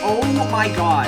Oh my god.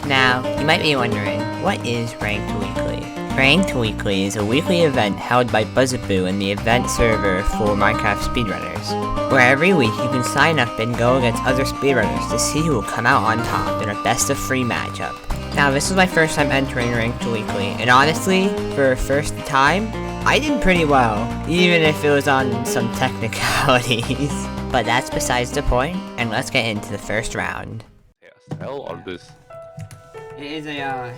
Now, you might be wondering, what is Ranked Weekly? Ranked Weekly is a weekly event held by Buzzaboo in the event server for Minecraft Speedrunners, where every week you can sign up and go against other speedrunners to see who will come out on top in a best of 3 matchup. Now, this was my first time entering Ranked Weekly, and honestly, for first time, I did pretty well, even if it was on some technicalities. But that's besides the point, and let's get into the first round. Hell or this? It's a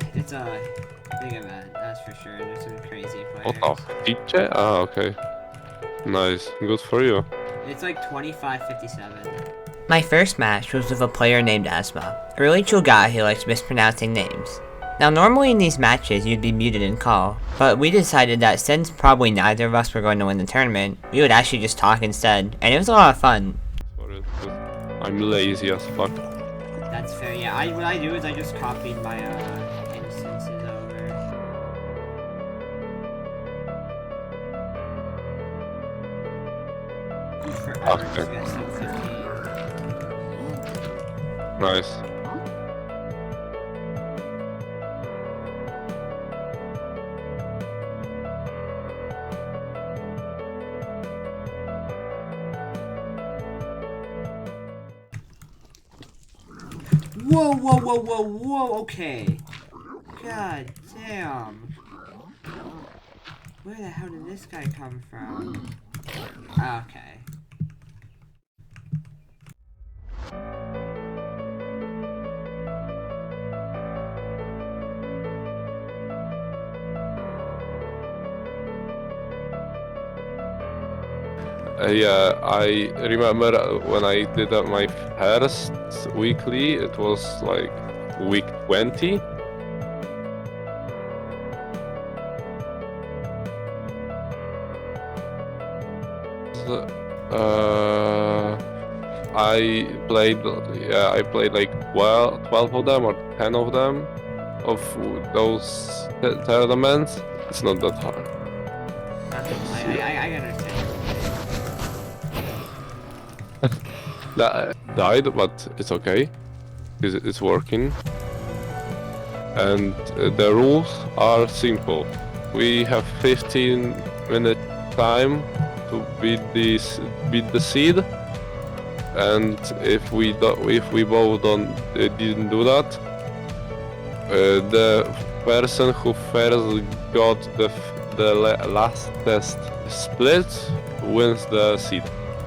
big event, that's for sure. There's some crazy players. What the teacher? Ah, okay. Nice. Good for you. It's like 25-57. My first match was with a player named Asma, a really chill guy who likes mispronouncing names. Now normally in these matches you'd be muted in call, but we decided that since probably neither of us were going to win the tournament, we would actually just talk instead, and it was a lot of fun. Sorry, I'm lazy as fuck. That's fair, yeah. What I do is I just copied my instances over. Forever Okay. to get some 15. Nice. Whoa, okay. God damn. Where the hell did this guy come from? Okay. Yeah, I remember when I did my first weekly, it was like week 20. I played like 12 of them or 10 of them of those tournaments. It's not that hard. I understand. That died, but it's okay. It's working. And the rules are simple. We have 15-minute time to beat the seed, and if we both didn't do that, the person who first got the last test split wins the seed.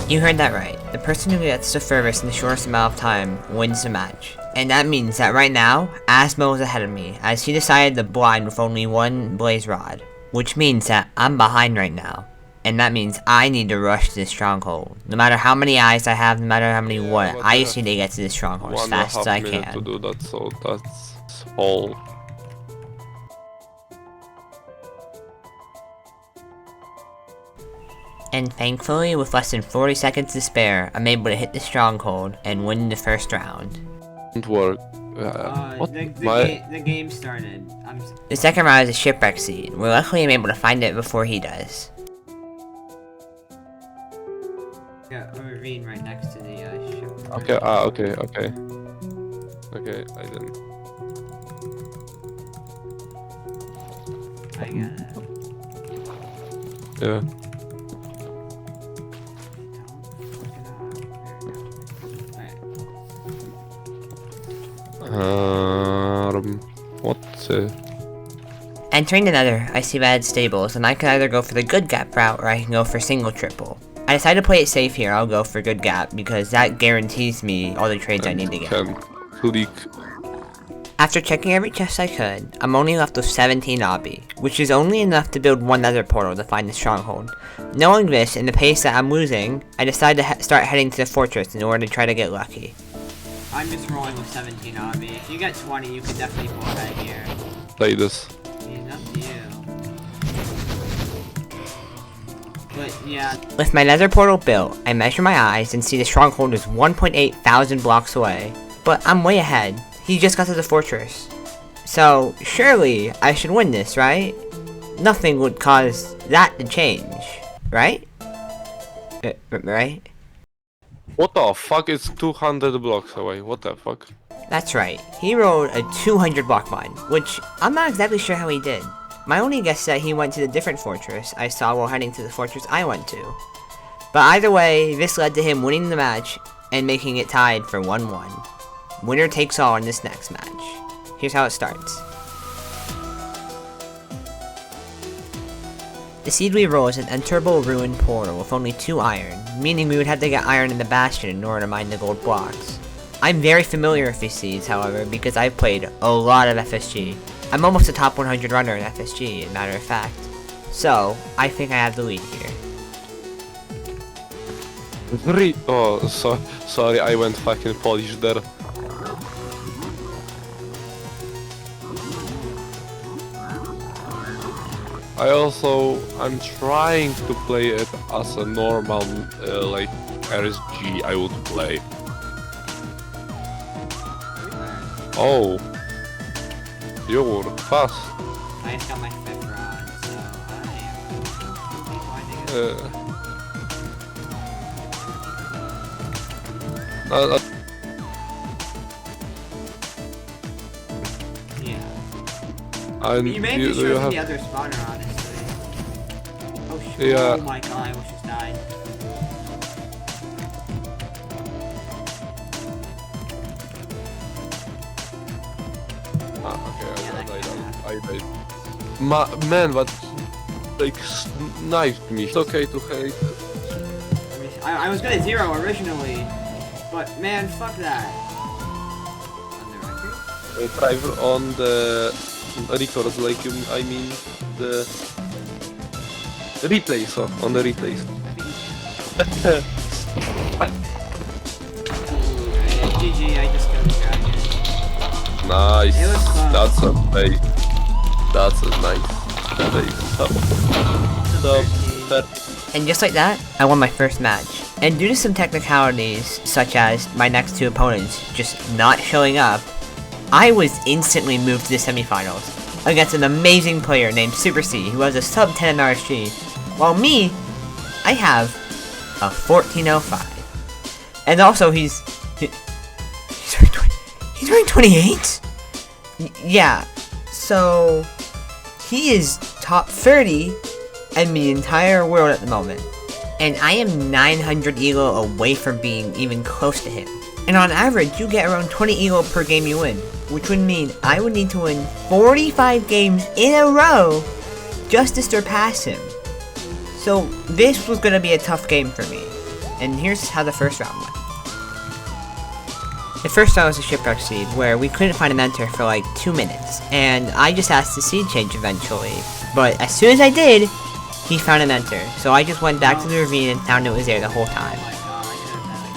You heard that right. The person who gets the furthest in the shortest amount of time wins the match. And that means that right now, Asmo is ahead of me, as he decided to blind with only one blaze rod. Which means that I'm behind right now. And that means I need to rush to this stronghold. No matter how many eyes I have, no matter how many what, I just need to get to this stronghold as fast as I can. To do that, so that's all. And thankfully, with less than 40 seconds to spare, I'm able to hit the stronghold and win the first round. Didn't work. What? The game started. The second round is a shipwreck seed, where luckily I'm able to find it before he does. Yeah, a ravine right next to the ship. Okay, okay, I didn't. I got it. Yeah. What's it? Entering the Nether, I see bad stables, and I can either go for the good gap route or I can go for single triple. I decided to play it safe here. I'll go for good gap because that guarantees me all the trades I need to get. Can click. After checking every chest I could, I'm only left with 17 obby, which is only enough to build one nether portal to find the stronghold. Knowing this and the pace that I'm losing, I decided to start heading to the fortress in order to try to get lucky. I'm just rolling with 17 obby. If you get 20, you can definitely pull ahead here. Play this. It's up to you. But yeah. With my nether portal built, I measure my eyes and see the stronghold is 1.8 thousand blocks away. But I'm way ahead. He just got to the fortress. So, surely, I should win this, right? Nothing would cause that to change, right? Right? What the fuck? It's 200 blocks away. What the fuck? That's right. He rolled a 200 block mine, which I'm not exactly sure how he did. My only guess is that he went to the different fortress I saw while heading to the fortress I went to. But either way, this led to him winning the match and making it tied for 1-1. Winner takes all in this next match. Here's how it starts. The seed we roll is an enterable ruined portal with only 2 iron, meaning we would have to get iron in the bastion in order to mine the gold blocks. I'm very familiar with these seeds, however, because I've played a lot of FSG. I'm almost a top 100 runner in FSG, as a matter of fact. So, I think I have the lead here. Oh, sorry, I went fucking Polish there. I'm trying to play it as a normal, like, RSG I would play. Oh. You were fast. I just got my 5th rod, so yeah. yeah. And You made me do sure you of have... the other spawner, honestly. Oh shit! Yeah. Oh my god! I almost just died. I died. Man, but like sniped me. It's okay to hate. I was gonna 0 originally, but man, fuck that. On the record? Driver on the record, like I mean the replays. So on the replays. GG, I just killed the dragon. Nice. It was fun. That's a play. That's a nice play. And just like that, I won my first match. And due to some technicalities, such as my next 2 opponents just not showing up, I was instantly moved to the semifinals against an amazing player named Super C, who has a sub 10 MRSG, while me, I have a 1405. And also he's ranked 28? Yeah, so he is top 30 in the entire world at the moment. And I am 900 elo away from being even close to him. And on average, you get around 20 elo per game you win, which would mean I would need to win 45 games in a row just to surpass him. So this was going to be a tough game for me. And here's how the first round went. The first round was a shipwreck seed, where we couldn't find a mentor for like 2 minutes, and I just asked the seed change eventually. But as soon as I did, he found a mentor, so I just went back to the ravine and found it was there the whole time. Oh my god, I could have that.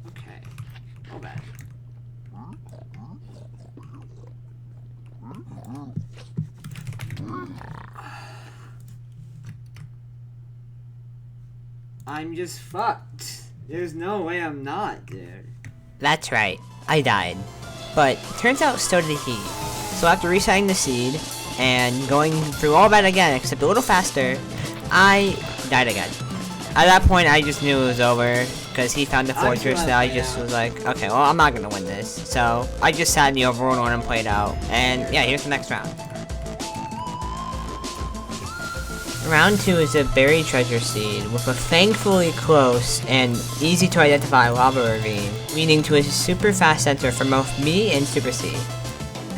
Okay. Oh bad. I'm just fucked. There's no way I'm not, dude. That's right, I died. But turns out so did he. So after resetting the seed, and going through all that again, except a little faster, I died again. At that point, I just knew it was over, because he found the fortress that I just was like, okay, well, I'm not gonna win this. So I just sat in the overworld one and played out. And yeah, here's the next round. Round 2 is a buried treasure seed with a thankfully close and easy to identify lava ravine, leading to a super fast center for both me and Super C.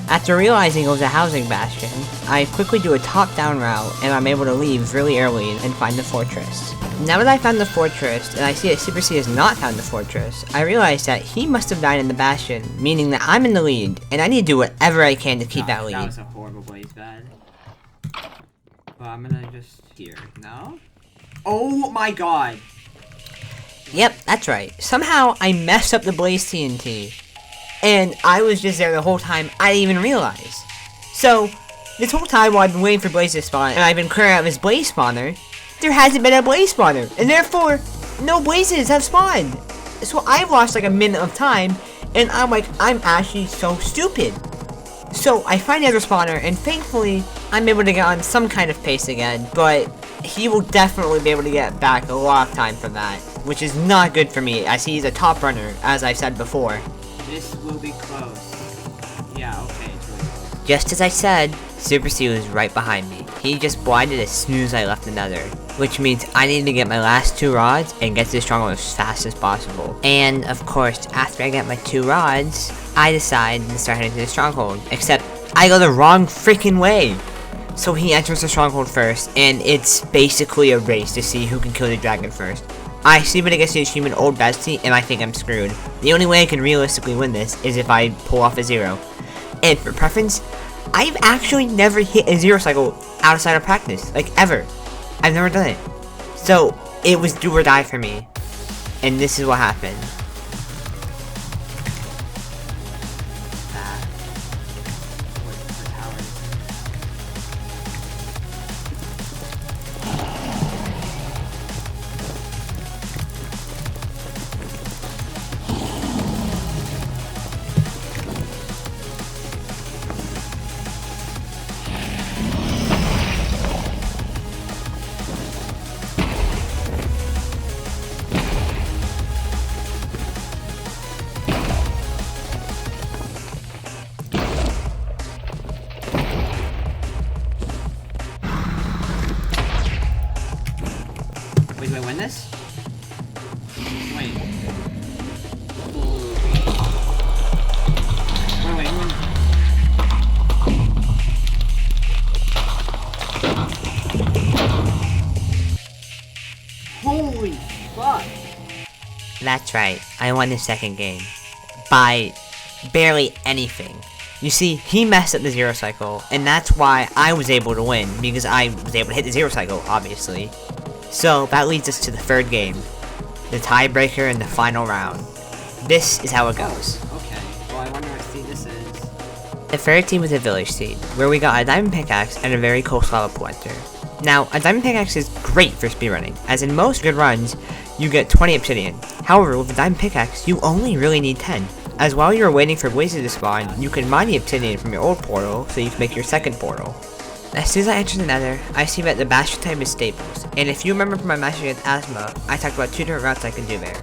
After realizing it was a housing bastion, I quickly do a top-down route and I'm able to leave really early and find the fortress. Now that I found the fortress and I see that Super C has not found the fortress, I realize that he must have died in the bastion, meaning that I'm in the lead and I need to do whatever I can to keep that lead. That was a horrible blaze bad. Well, I'm gonna just here. No? Oh my god! Yep, that's right. Somehow I messed up the blaze TNT. And I was just there the whole time, I didn't even realize. So, this whole time while I've been waiting for Blaze to spawn, and I've been clearing out this Blaze spawner, there hasn't been a Blaze spawner, and therefore, no blazes have spawned. So I've lost like a minute of time, and I'm like, I'm actually so stupid. So I find the other spawner, and thankfully, I'm able to get on some kind of pace again, but he will definitely be able to get back a lot of time from that, which is not good for me, as he's a top runner, as I've said before. This will be close. Yeah, okay, it's really close. Just as I said, Super C was right behind me. He just blinded as soon as I left the nether, which means I need to get my last 2 rods and get to the stronghold as fast as possible. And of course, after I get my 2 rods, I decide to start heading to the stronghold, except I go the wrong freaking way. So he enters the stronghold first, and it's basically a race to see who can kill the dragon first. I see what I get to the achievement Old Bestie, and I think I'm screwed. The only way I can realistically win this is if I pull off a 0. And for preference, I've actually never hit a 0 cycle outside of practice, like ever. I've never done it. So it was do or die for me. And this is what happened. Wait, do I win this? Wait. Wait. Holy fuck! That's right, I won the second game. By barely anything. You see, he messed up the 0 cycle, and that's why I was able to win, because I was able to hit the 0 cycle, obviously. So, that leads us to the 3rd game. The tiebreaker in the final round. This is how it goes. Okay, well I wonder what seed this is. The 3rd team was a village seed, where we got a diamond pickaxe and a very cool lava pointer. Now, a diamond pickaxe is great for speedrunning, as in most good runs, you get 20 obsidian. However, with a diamond pickaxe, you only really need 10. As while you're waiting for blazes to spawn, you can mine the obsidian from your old portal, so you can make your second portal. As soon as I enter the nether, I see that the bastion type is staples, and if you remember from my mastery with Asthma, I talked about 2 different routes I can do there.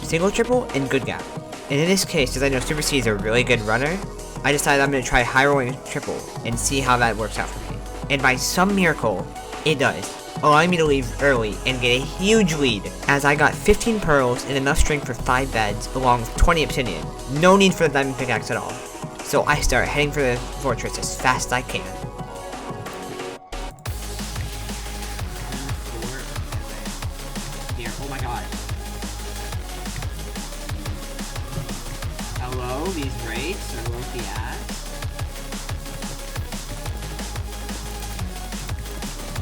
Single triple, and good gap. And in this case, as I know Super C is a really good runner, I decided I'm going to try high rolling triple, and see how that works out for me. And by some miracle, it does, allowing me to leave early and get a huge lead, as I got 15 pearls and enough string for 5 beds, along with 20 obsidian. No need for the diamond pickaxe at all. So I start heading for the fortress as fast as I can. Here, oh my god. Hello, these rates are low-key ass.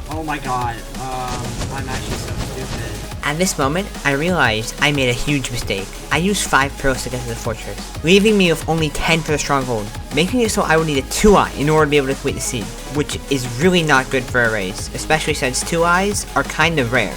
Oh my god, I'm actually so stupid. At this moment, I realized I made a huge mistake. I used 5 pearls to get to the fortress, leaving me with only 10 for the stronghold, making it so I would need a 2-eye in order to be able to complete the seed, which is really not good for a race, especially since 2-eyes are kind of rare.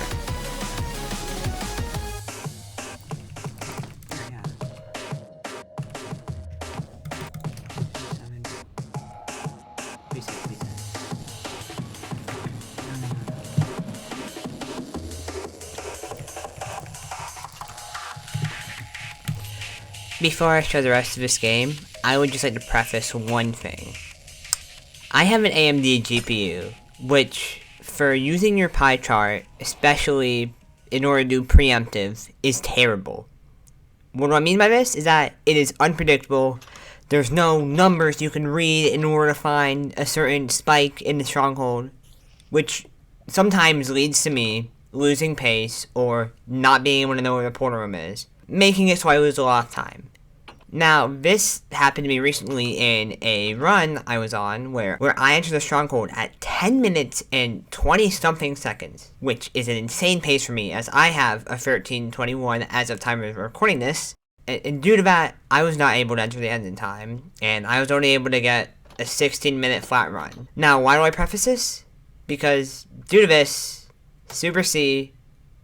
Before I show the rest of this game, I would just like to preface one thing. I have an AMD GPU, which, for using your pie chart, especially in order to do preemptive, is terrible. What do I mean by this is that it is unpredictable. There's no numbers you can read in order to find a certain spike in the stronghold, which sometimes leads to me losing pace or not being able to know where the portal room is, making it so I lose a lot of time. Now, this happened to me recently in a run I was on where I entered the stronghold at 10 minutes and 20 something seconds, which is an insane pace for me as I have a 13:21 as of time of recording this. And due to that, I was not able to enter the end in time, and I was only able to get a 16-minute flat run. Now, why do I preface this? Because due to this, Super C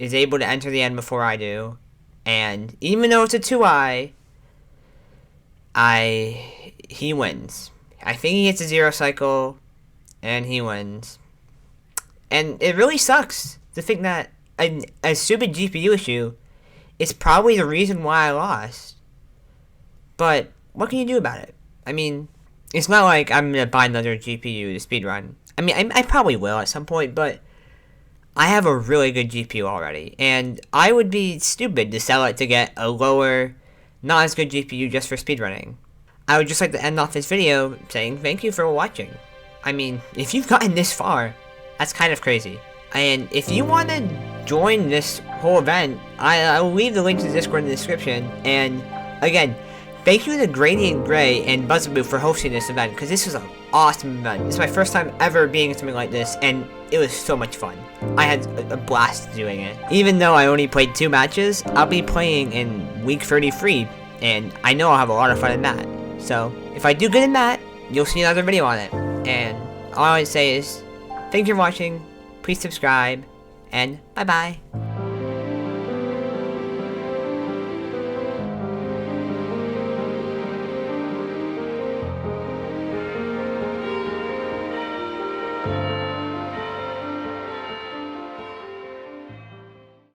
is able to enter the end before I do. And even though it's a 2i, he wins. I think he hits a 0 cycle, and he wins. And it really sucks to think that a stupid GPU issue is probably the reason why I lost. But what can you do about it? I mean, it's not like I'm gonna buy another GPU to speedrun. I mean, I probably will at some point, but I have a really good GPU already, and I would be stupid to sell it to get a lower, not as good GPU just for speedrunning. I would just like to end off this video saying thank you for watching. I mean, if you've gotten this far, that's kind of crazy. And if you want to join this whole event, I'll leave the link to the Discord in the description. And again, thank you to Gradient Gray and Buzzaboo for hosting this event, because this was an awesome event. This is my first time ever being in something like this, and it was so much fun. I had a blast doing it. Even though I only played 2 matches, I'll be playing in week 33, and I know I'll have a lot of fun in that. So, if I do good in that, you'll see another video on it. And all I would say is, thank you for watching, please subscribe, and bye-bye.